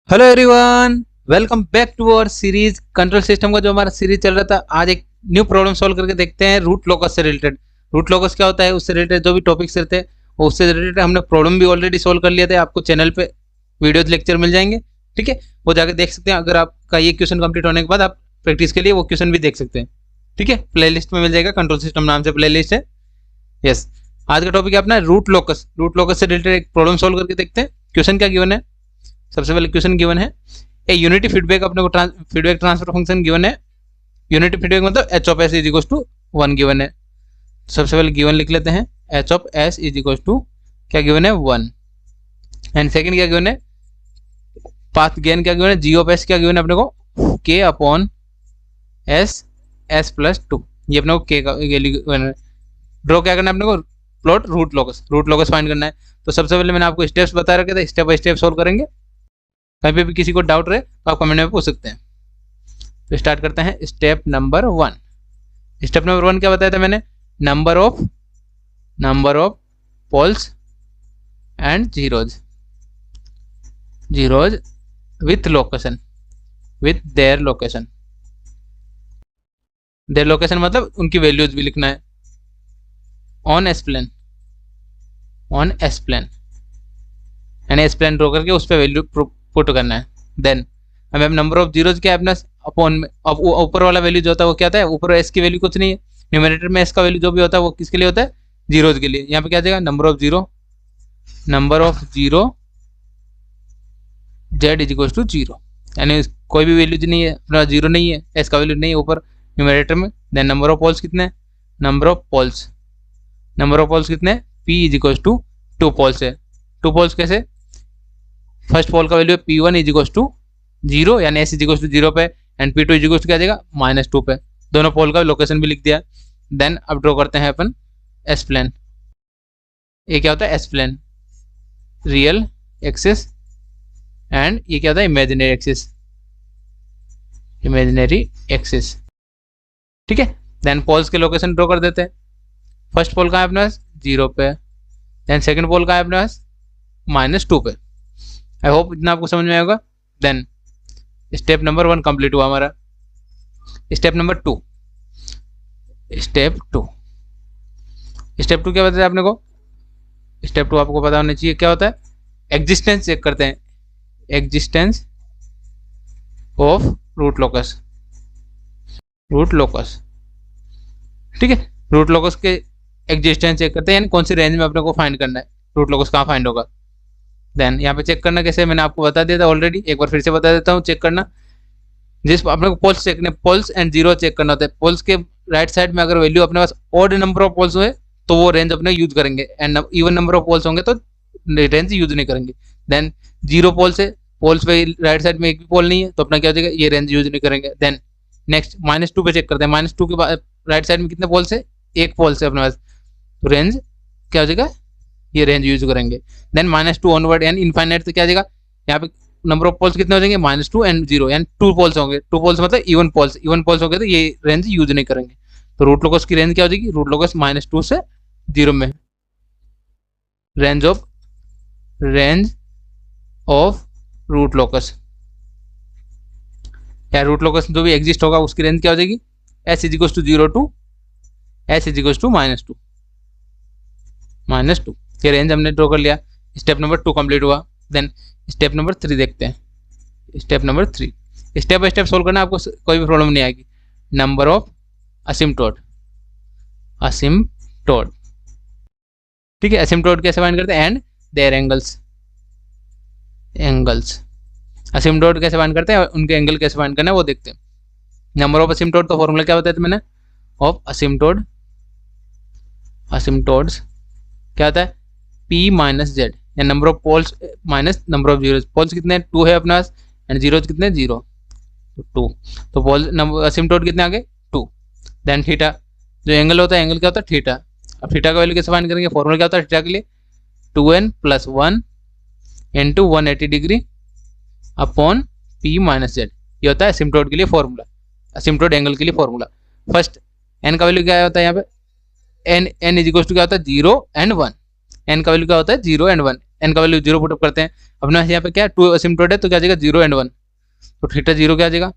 Hello everyone, welcome back to our series control system का जो हमारा सीरीज चल रहा था। आज एक न्यू प्रॉब्लम सॉल्व करके देखते हैं रूट लोकस से रिलेटेड। रूट लोकस क्या होता है, उससे रिलेटेड जो भी टॉपिक्स रहते हैं उससे रिलेटेड हमने प्रॉब्लम भी ऑलरेडी सॉल्व कर लिया था। आपको चैनल पे वीडियोज लेक्चर मिल जाएंगे, ठीक है, वो जाके देख सकते हैं। अगर आपका ये क्वेश्चन कंप्लीट होने के बाद आप प्रैक्टिस के लिए वो क्वेश्चन भी देख सकते हैं, ठीक है। प्ले लिस्ट में मिल जाएगा, कंट्रोल सिस्टम नाम से प्ले लिस्ट है। यस, आज का टॉपिक है अपना रूट लोकस। रूट लोकस से रिलेटेड एक प्रॉब्लम सॉल्व करके देखते हैं। क्वेश्चन क्या गिवन है, सबसे पहले क्वेश्चन गिवन है ए यूनिटी फीडबैक, अपने को फीडबैक ट्रांसफर फंक्शन गिवन है। यूनिटी फीडबैक मतलब H of S is equal to 1 given है। सबसे पहले गिवन लिख लेते हैं, H of S is equal to क्या गिवन है 1। एंड सेकंड क्या गिवन है, पाथ गेन क्या गिवन है, जी ऑफ एस क्या गिवन है अपने को के अपॉन एस एस प्लस 2। ये अपने को के का गिवन है। ड्रॉ क्या करना है अपने को, plot root locus. Root locus find करना है। तो सबसे पहले मैंने आपको स्टेप्स बता रखे थे, स्टेप बाय स्टेप सॉल्व करेंगे। कहीं पे भी किसी को डाउट रहे तो आप कमेंट में पूछ सकते हैं। तो स्टार्ट करते हैं स्टेप नंबर 1। स्टेप नंबर 1 क्या बताया था मैंने, number of poles and zeros with location, with their location. Their location मतलब उनकी वैल्यूज भी लिखना है। ऑन एस प्लेन यानी एस प्लेन ड्रॉ करके उस पर वैल्यू पुट करना है। देन हमें नंबर ऑफ जीरोज क्या है अपना अपॉन में, अब ऊपर वाला वैल्यू जो होता है वो क्या होता है, ऊपर एस की वैल्यू कुछ नहीं है। न्यूमरेटर में एस का वैल्यू जो भी होता है वो किसके लिए होता है, जीरोज के लिए। यहाँ पे क्या जाएगा, number of zero Z is equal to 0, यानी कोई भी वैल्यू नहीं है अपना, जीरो नहीं है, एस का वैल्यू नहीं है ऊपर न्यूमरेटर में। देन नंबर ऑफ पोल्स कितने हैं, नंबर ऑफ पोल्स कितने हैं, P is equal to 2 poles है। 2 पोल्स कैसे, फर्स्ट पोल का वैल्यू है P1 इज इक्वल टू 0, यानी S इज इक्वल टू 0 पे, and P2 is equal to क्या आ जाएगा -2 पे। दोनों पोल का लोकेशन भी लिख दिया। देन अब ड्रॉ करते हैं अपन एस प्लेन। ये क्या होता है, S plane real axis, and ये क्या होता है, इमेजिनरी एक्सिस, ठीक है। देन पोल्स के लोकेशन ड्रॉ कर देते हैं। फर्स्ट पोल का है अपने पास 0 पे, देन सेकंड पोल का है अपने पास -2 पे। आई होप इतना आपको समझ में आएगा। देन स्टेप नंबर 1 कंप्लीट हुआ हमारा। स्टेप नंबर 2 क्या बताया आपने को, स्टेप 2 आपको पता होना चाहिए क्या होता है, एग्जिस्टेंस चेक करते हैं, एग्जिस्टेंस ऑफ रूट लोकस, ठीक है। रूट लोकस के एग्जिस्टेंस चेक करते हैं, यानी कौन सी रेंज में अपने को फाइंड करना है, रूट लोकस कहाँ फाइंड होगा। देन यहाँ पे चेक करना कैसे, मैंने आपको बता दिया था ऑलरेडी, एक बार फिर से बता देता हूँ। चेक करना, जिस अपने को पोल्स चेक करने, पोल्स एंड जीरो चेक करना होता है। पोल्स के राइट साइड में अगर वैल्यू अपने पास ऑड नंबर ऑफ पोल्स हुए तो वो रेंज अपने यूज करेंगे, and even number of poles होंगे तो रेंज यूज नहीं करेंगे। देन 0 पोल्स है, पोल्स पे राइट साइड में एक भी पोल नहीं है तो अपना क्या हो जाएगा, ये रेंज यूज नहीं करेंगे। देन नेक्स्ट -2 पे चेक करते हैं। -2 के बाद राइट साइड में कितने पोल्स है, 1 पोल्स है अपने पास, तो रेंज क्या हो जाएगा, ये रेंज यूज करेंगे। देन -2 ऑनवर्ड यानी इनफाइनाइट, तो क्या आ जाएगा, यहाँ पे नंबर ऑफ पोल्स कितने हो जाएंगे, -2 एंड 0, यानी 2 पोल्स होंगे। 2 पोल्स मतलब इवन पोल्स हो गए तो ये रेंज यूज नहीं करेंगे। तो रूट लोकस की रेंज क्या हो जाएगी, रूट लोकस -2 से 0 में, रेंज ऑफ रूट लोकस, या रूट लोकस जो भी एग्जिस्ट होगा उसकी रेंज क्या हो जाएगी, S is equal to 0 to S is equal to -2। ये रेंज हमने ड्रॉ कर लिया। स्टेप नंबर 2 कंप्लीट हुआ। देन स्टेप नंबर 3 देखते हैं। Step number 3 step by step solve करना, आपको कोई भी प्रॉब्लम नहीं आएगी। नंबर ऑफ असिम्प्टोट, ठीक है। असिम्प्टोट कैसे फाइंड करते हैं, एंड देयर एंगल्स। असिम्प्टोट कैसे फाइंड करते हैं, उनके एंगल कैसे फाइंड करना है वो देखते हैं। नंबर ऑफ असिम्प्टोट का फॉर्मूला क्या बताया था मैंने, ऑफ असिम्प्टोट्स क्या होता है, P माइनस जेड, या number of poles minus number of zeros. Poles कितने हैं, 2 है अपना पास, एंड जीरोज कितने हैं, 0, तो 2, तो पोल नंबर असिम्प्टोट कितने आ गए, 2। देन थीटा, जो एंगल होता है, एंगल क्या होता है, थीटा। अब थीटा का वैल्यू कैसे फाइंड करेंगे, फॉर्मूला क्या होता है थीटा के लिए, 2n + 1 into 180 degree upon P minus Z. ये होता है असिम्प्टोट के लिए फॉर्मूला, असिम्प्टोट एंगल के लिए फॉर्मूला। फर्स्ट n का वैल्यू क्या होता है, यहाँ पे n इज इक्वल टू क्या होता है, 0 एंड 1। n का वैल्यू क्या होता है, 0 एंड 1। एन का वैल्यू 0 पुटअप करते हैं। अपने यहाँ पे क्या है, 2 असिम्प्टोट है तो क्या आ जाएगा 0 एंड 1, तो थीटा 0 क्या आ जाएगा,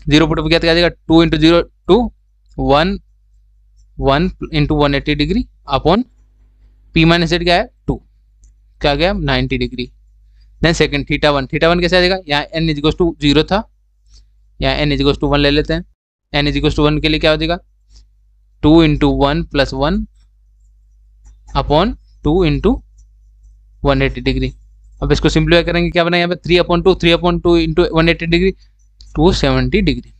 0 पुटअप किया तो क्या आ जाएगा 2 into 0 2 1 1 into 180 degree upon P minus Z क्या है 2, क्या आ गया 90 डिग्री। देन सेकंड थीटा 1 कैसे आ जाएगा, यहाँ एन इज इक्वल टू 0 था, यहाँ एन इज इक्वल टू 1 ले लेते हैं। एन इज इक्वल टू 1 के लिए क्या हो जाएगा 2 into 1 plus 1 upon 2 into 180 degree. अब इसको सिंप्लीफाई करेंगे क्या बना यहाँ पे 3/2 into 180 degree 270 degree.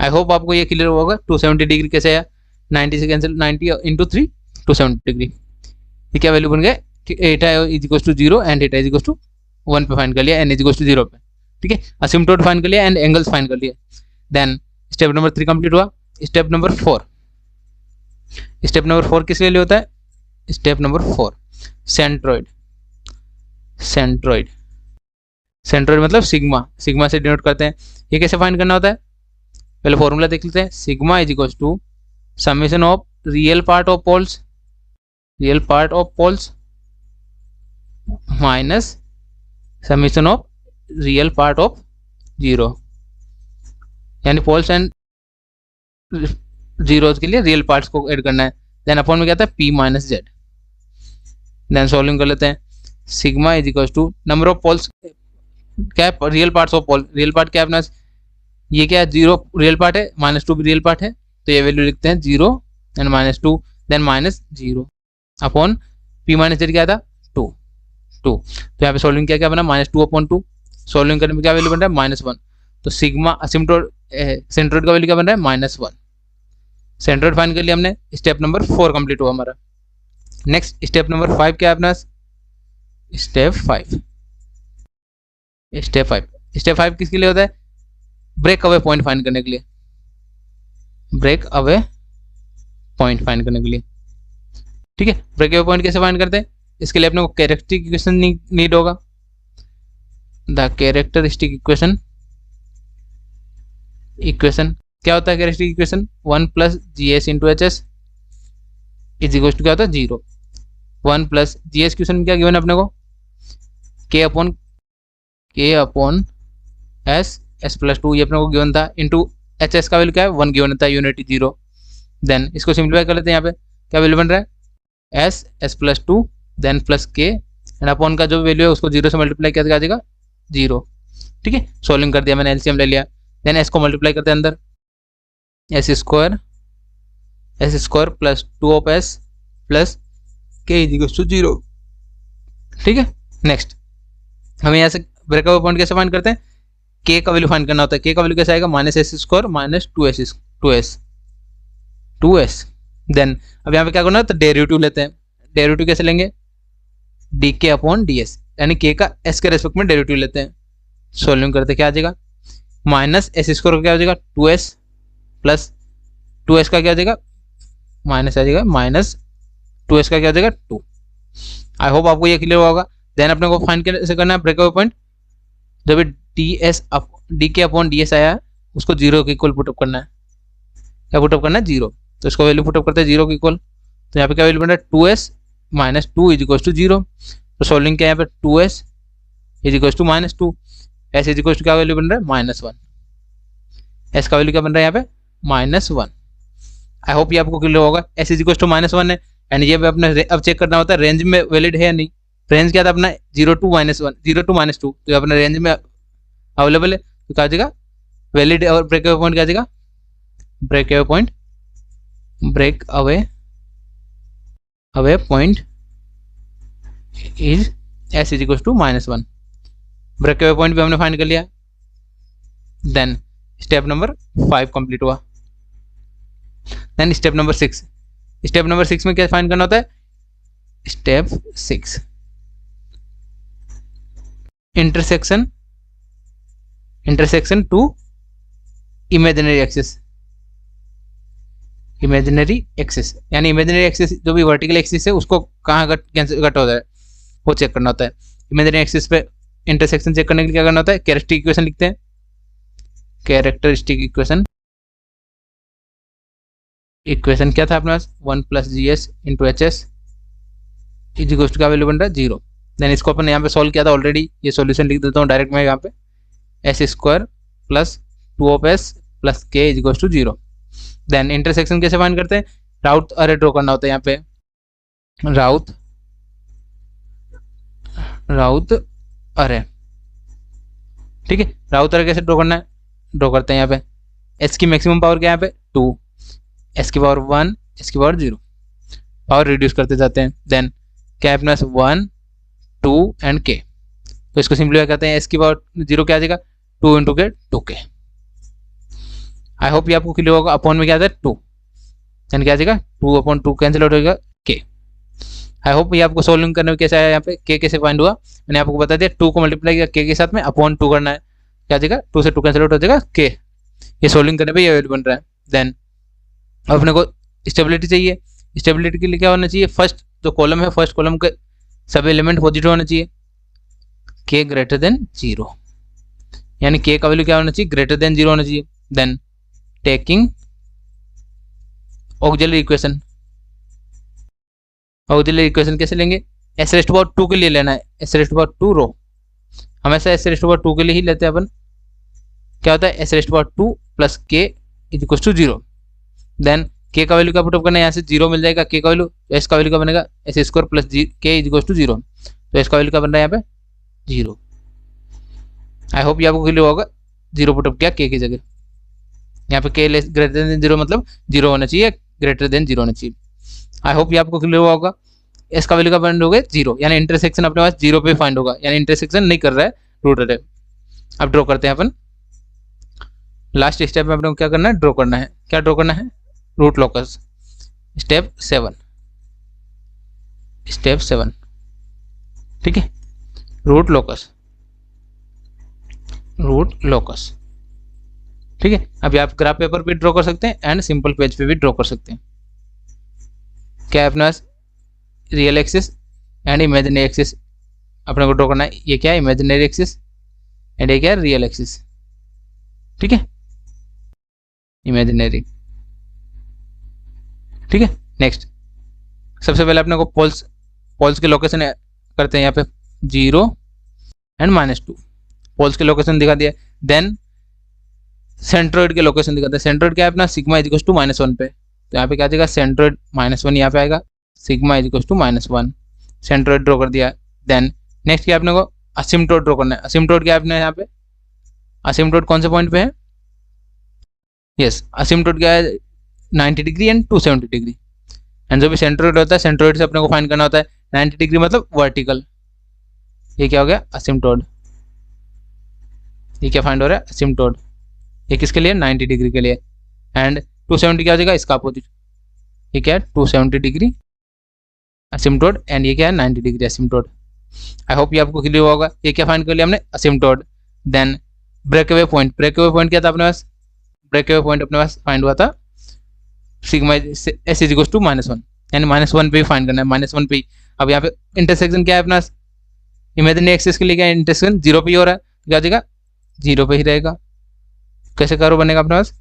I hope आपको ये क्लियर होगा। 270 डिग्री कैसे आया, 90 से कैंसिल, 90 इंटू 3 270 डिग्री। ये क्या वैल्यू बन गया, theta is equal to 0 and theta is equal to 1 पे फाइंड कर लिया, एन इज इक्वल टू 0 पे, ठीक है। असिम्प्टोट फाइंड कर लिया एंड एंगल्स फाइंड कर लिया। देन स्टेप नंबर 3 कंप्लीट हुआ। स्टेप नंबर 4 किसके लिए होता है, स्टेप नंबर 4 सेंट्रॉइड मतलब सिग्मा से डिनोट करते हैं। ये कैसे फाइंड करना होता है, पहले फॉर्मूला देख लेते हैं। Sigma is equal to summation of real part of poles minus summation of real part of zero, यानी पोल्स एंड जीरोज के लिए रियल पार्ट्स को ऐड करना है। देन अपॉन में क्या था P minus Z. Then solving कर लेते हैं। Sigma is equal to number of poles, क्या है real parts of pole, real part क्या है अपना, ये क्या है 0 रियल पार्ट है, -2 भी रियल पार्ट है, तो ये वैल्यू लिखते हैं 0 and -2 then -0 upon P minus Z क्या था 2। तो यहाँ पे सॉल्विंग क्या बना -2/2, सॉल्विंग करने में क्या वैल्यू बन रहा है -1। तो सिग्मा असिम्प्टोट सेंट्रोइड का वैल्यू क्या बन रहा है -1। सेंट्रोइड फाइंड कर लिया हमने। स्टेप नंबर 4 कंप्लीट हुआ हमारा। नेक्स्ट स्टेप नंबर 5 क्या है अपना, स्टेप 5 किसके लिए होता है, ब्रेक अवे पॉइंट फाइंड करने के लिए, ठीक है। ब्रेक अवे पॉइंट कैसे फाइंड करते हैं, इसके लिए अपने को कैरेक्टरिस्टिक इक्वेशन नीड होगा। द कैरेक्टरिस्टिक इक्वेशन क्या होता है, characteristic equation 1 plus G S into H S is equal to क्या होता है 0। 1 प्लस जी एस क्वेश्चन में क्या गिवन है अपने को, के अपॉन एस प्लस 2 ये अपने को गिवन था, इंटू एच एस का वैल्यू क्या है 1 गिवन था, यूनिटी 0। देन इसको सिंप्लीफाई कर लेते हैं। यहाँ पे क्या वैल्यू बन रहा है एस प्लस 2 देन प्लस के एंड अपॉन का जो वैल्यू है उसको 0 से मल्टीप्लाई किया जाएगा 0, ठीक है। सॉल्विंग कर दिया मैंने, एलसीएम ले लिया। देन एस को मल्टीप्लाई करते हैं अंदर, S square plus 2 of S plus K is equal to 0, ठीक है। नेक्स्ट हमें यहाँ से ब्रेक अवे पॉइंट कैसे फाइंड करते हैं, के का वैल्यू फाइंड करना होता है। के का वैल्यू कैसे आएगा -s² माइनस 2s। देन अब यहाँ पे क्या करना है, तो डेरिवेटिव लेते हैं। डेरिवेटिव कैसे लेंगे, डी अपॉन डी एस, यानी के का एस के रेस्पेक्ट में डेरिवेटिव लेते हैं। सॉल्विंग करते क्या आ जाएगा -s² का क्या हो जाएगा 2s प्लस 2s का क्या हो जाएगा माइनस आ जाएगा -2s का क्या हो जाएगा 2। आई होप आपको ये क्लियर होगा। देन अपने को फाइंड कैसे करना है ब्रेक अवे पॉइंट, जब डी के अपॉन डी एस आया उसको 0 के इक्वल पुटअप करना है। क्या पुटअप करना है 0, तो इसको वैल्यू पुटअप करते हैं 0 के इक्वल। तो यहाँ पे क्या वैल्यू बन रहा है 2s minus 2 is equal to 0। तो सॉल्विंग क्या है यहाँ पे 2s is equal to -2, s is equal to क्या वैल्यू बन रहा है -1, s का वैल्यू क्या बन रहा है यहाँ पे -1। आई होप ये आपको क्लियर होगा। s इज इक्वल टू -1 है एंड ये अपने अब चेक करना होता है रेंज में वैलिड है या नहीं। रेंज क्या था अपना 0 to -2, तो अपना रेंज में अवेलेबल है, तो क्या आ जाएगा वैलिड। और ब्रेक अवे पॉइंट क्या आ जाएगा, break away point is s is equal to -1। Break away point भी हमने फाइंड कर लिया। देन स्टेप नंबर 5 कंप्लीट हुआ। देन स्टेप नंबर 6 में क्या फाइंड करना होता है, step 6 intersection to imaginary axis, यानी इमेजिनरी एक्सिस जो भी वर्टिकल एक्सिस है उसको कहाँ कट होता है वो चेक करना होता है। इमेजिनरी एक्सिस पे इंटरसेक्शन चेक करने के लिए क्या करना होता है, कैरेक्टरिस्टिक इक्वेशन लिखते हैं। कैरेक्टरिस्टिक इक्वेशन क्या था अपने पास 1 plus G S into H S is equal to क्या वैल्यू बन रहा है 0। देन इसको अपन यहाँ पे सॉल्व किया था ऑलरेडी, ये सॉल्यूशन लिख देता हूँ डायरेक्ट मैं यहाँ पे, S square plus 2 of S plus K is equal to 0। Then intersection कैसे फाइंड करते हैं, राउथ अरे ड्रॉ करना होता है यहाँ पे, राउथ अरे, ठीक है। राउथ अरे कैसे ड्रॉ करना है, ड्रॉ करते हैं यहाँ पे, एस की मैक्सिमम पावर क्या है यहाँ पे 2, एस की पावर 1, एस की पावर 0, पावर रिड्यूस करते जाते हैं। देन क्या है अपने पास 1 2 एंड के, तो इसको सिंपलीफाई करते हैं, एस की पावर 0 क्या आ जाएगा 2 इंटू के 2k। आई होप ये आपको क्लियर होगा। अपॉन में क्या आता है 2, यानी क्या आ जाएगा 2 अपॉन 2 कैंसिल आउट होगा k। आई होप ये आपको सोल्विंग करने में कैसे आया, यहाँ पे k कैसे फाइंड हुआ मैंने आपको बता दिया, 2 को मल्टीप्लाई किया k के साथ में, अपॉन 2 करना है, क्या आ जाएगा 2 से 2 कैंसिल आउट हो जाएगा k। ये सोल्विंग करने पे ये वैल्यू बन रहा है। देन अपने को स्टेबिलिटी चाहिए, स्टेबिलिटी के लिए क्या होना चाहिए, फर्स्ट जो कॉलम है फर्स्ट कॉलम के सब एलिमेंट पॉजिटिव होना चाहिए, k ग्रेटर देन 0, यानी k का वैल्यू क्या होना चाहिए ग्रेटर देन 0 होना चाहिए। Then taking auxiliary equation, auxiliary equation कैसे लेंगे, एस रेस्ट पावर 2 के लिए लेना है, एस रेस्ट पावर 2 रो, हमेशा एस रेस्ट पावर 2 के लिए ही लेते हैं अपन, क्या होता है S raised power 2 plus K is equal to 0। Then k का वैल्यू का पुट अप करना है, यहाँ से 0 मिल जाएगा k का वैल्यू, s का वैल्यू का बनेगा S square plus K is equal to 0, तो s का वैल्यू का बन रहा है यहाँ पे 0। आई होप ये आपको क्लियर होगा, 0 पुट अप किया k की जगह, यहाँ पे k लेस ग्रेटर देन 0 मतलब 0 होना चाहिए, ग्रेटर देन 0 होना चाहिए। आई होप ये आपको क्लियर होगा। s का वैल्यू का फाइंड होगा 0, यानी इंटरसेक्शन अपने पास 0 पे फाइंड होगा, यानी इंटरसेक्शन नहीं कर रहा है रूट अरे। अब ड्रॉ करते हैं अपन, लास्ट स्टेप में अपने को क्या करना है, ड्रॉ करना है, क्या ड्रॉ करना है रूट लोकस, स्टेप 7, ठीक है, रूट लोकस, ठीक है। अभी आप ग्राफ पेपर पे ड्रॉ कर सकते हैं एंड सिंपल पेज पे भी ड्रॉ कर सकते हैं। क्या है अपने पास real axis and imaginary axis अपने को ड्रॉ करना है, ये क्या है इमेजिनरी एक्सिस एंड ये क्या है रियल एक्सिस, ठीक है, इमेजिनरी, ठीक है। नेक्स्ट सबसे पहले अपने को पोल्स के लोकेशन करते हैं, यहाँ पे 0 एंड -2 पोल्स के लोकेशन दिखा दिया। देन सेंट्रोइड के लोकेशन दिखाते हैं, सेंट्रोइड क्या है अपना सिग्मा इज इक्वल टू -1 पे, तो यहाँ पे क्या आ जाएगा सेंट्रोइड -1, यहाँ पे आएगा sigma is equal to -1, centroid draw कर दिया। देन नेक्स्ट क्या अपने को असिम्प्टोड ड्रॉ करना है, असिम्प्टोड क्या है अपने यहाँ पे, असिम्प्टोड कौन से पॉइंट पे है, यस असिम्प्टोड क्या है 90 डिग्री एंड 270 डिग्री, एंड जो भी सेंट्रोइड होता है सेंट्रोइड से अपने को फाइंड करना होता है 90 डिग्री मतलब वर्टिकल, ये क्या हो गया असिम्प्टोड, ये क्या फाइंड हो रहा है असिम्प्टोड, ये किसके लिए 90 डिग्री के लिए, एंड 270 क्या हो जाएगा इसका अपोजिट, ये क्या है 270 डिग्री असिम्प्टोड एंड ये क्या है 90 डिग्री असिम्प्टोड। आई होप ये आपको क्लियर होगा। ये क्या फाइंड कर लिया हमने asymptote. Then breakaway point, breakaway point क्या था अपने पास, ब्रेकअवे पॉइंट अपने पास फाइंड हुआ था sigma S is equal to -1, यानी -1 पे ही फाइंड करना है, -1 पे ही। अब यहाँ पे इंटरसेक्शन क्या है अपना इमेजिनरी एक्सिस के लिए, क्या इंटरसेक्शन 0 पे ही हो रहा है, क्या आ जाएगा 0 पे ही रहेगा। कैसे कर्व बनेगा अपने पास,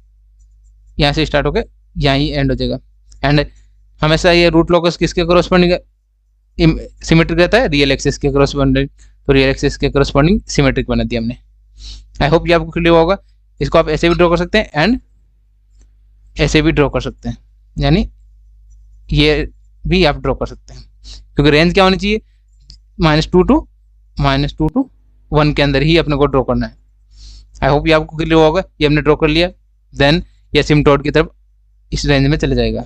यहाँ से स्टार्ट होकर यहाँ ही एंड हो जाएगा, एंड हमेशा ये रूट लोकस किसके कॉरस्पॉन्डिंग सिमेट्रिक रहता है, रियल एक्सिस के कॉरस्पॉन्डिंग, तो रियल एक्सिस के कॉरस्पॉन्डिंग सिमेट्रिक बना दिया हमने। आई होप ये आपको क्लियर होगा। इसको आप ऐसे भी ड्रॉ कर सकते हैं एंड ऐसे भी ड्रॉ कर सकते हैं, यानी ये भी आप ड्रॉ कर सकते हैं, क्योंकि रेंज क्या होनी चाहिए -2 to 1 के अंदर ही अपने को ड्रॉ करना है। आई होप ये आपको क्लियर होगा। ये हमने ड्रॉ कर लिया, देन ये असिम्प्टोड की तरफ इस रेंज में चले जाएगा।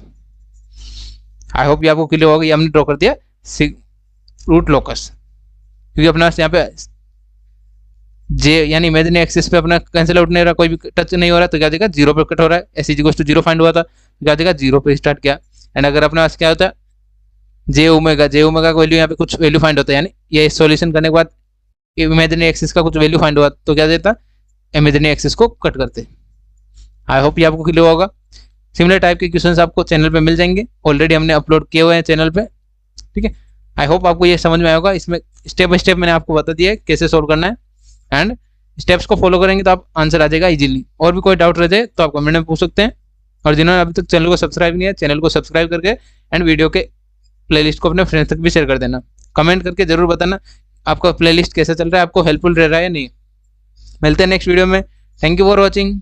आई होप ये आपको क्लियर होगा। ये हमने ड्रॉ कर दिया रूट लोकस, क्योंकि अपना यहाँ पे जे यानी इमेजिनरी एक्सिस पे अपना कैंसिल आउट नहीं हो रहा, कोई भी टच नहीं हो रहा, तो क्या देगा 0 पे कट हो रहा है, S is equal to 0 find हुआ था, तो क्या देगा 0 पे स्टार्ट किया। एंड अगर अपने पास क्या होता है जे ओमेगा का वैल्यू, यहाँ पे कुछ वैल्यू फाइंड होता है, यानी ये सॉल्यूशन करने के बाद इमेजिनरी एक्सिस का कुछ वैल्यू फाइंड हुआ, तो क्या देता इमेजिनरी एक्सिस को कट करते। आई होप ये आपको क्लियर होगा। सिमिलर टाइप के क्वेश्चंस आपको चैनल पे मिल जाएंगे, ऑलरेडी हमने अपलोड किए हुए हैं चैनल पे, ठीक है। आई होप आपको ये समझ में आया होगा। इसमें स्टेप बाय स्टेप मैंने आपको बता दिया है कैसे सोल्व करना है, एंड स्टेप्स को फॉलो करेंगे तो आप आंसर आ जाएगा इजीली। और भी कोई डाउट रह जाए तो आप कमेंट में पूछ सकते हैं, और जिन्होंने अभी तक चैनल को सब्सक्राइब नहीं है, चैनल को सब्सक्राइब करके एंड वीडियो के प्लेलिस्ट को अपने फ्रेंड्स तक भी शेयर कर देना। कमेंट करके जरूर बताना आपका प्लेलिस्ट कैसा चल रहा है, आपको हेल्पफुल रह रहा है या नहीं। मिलते हैं नेक्स्ट वीडियो में। Thank you for watching.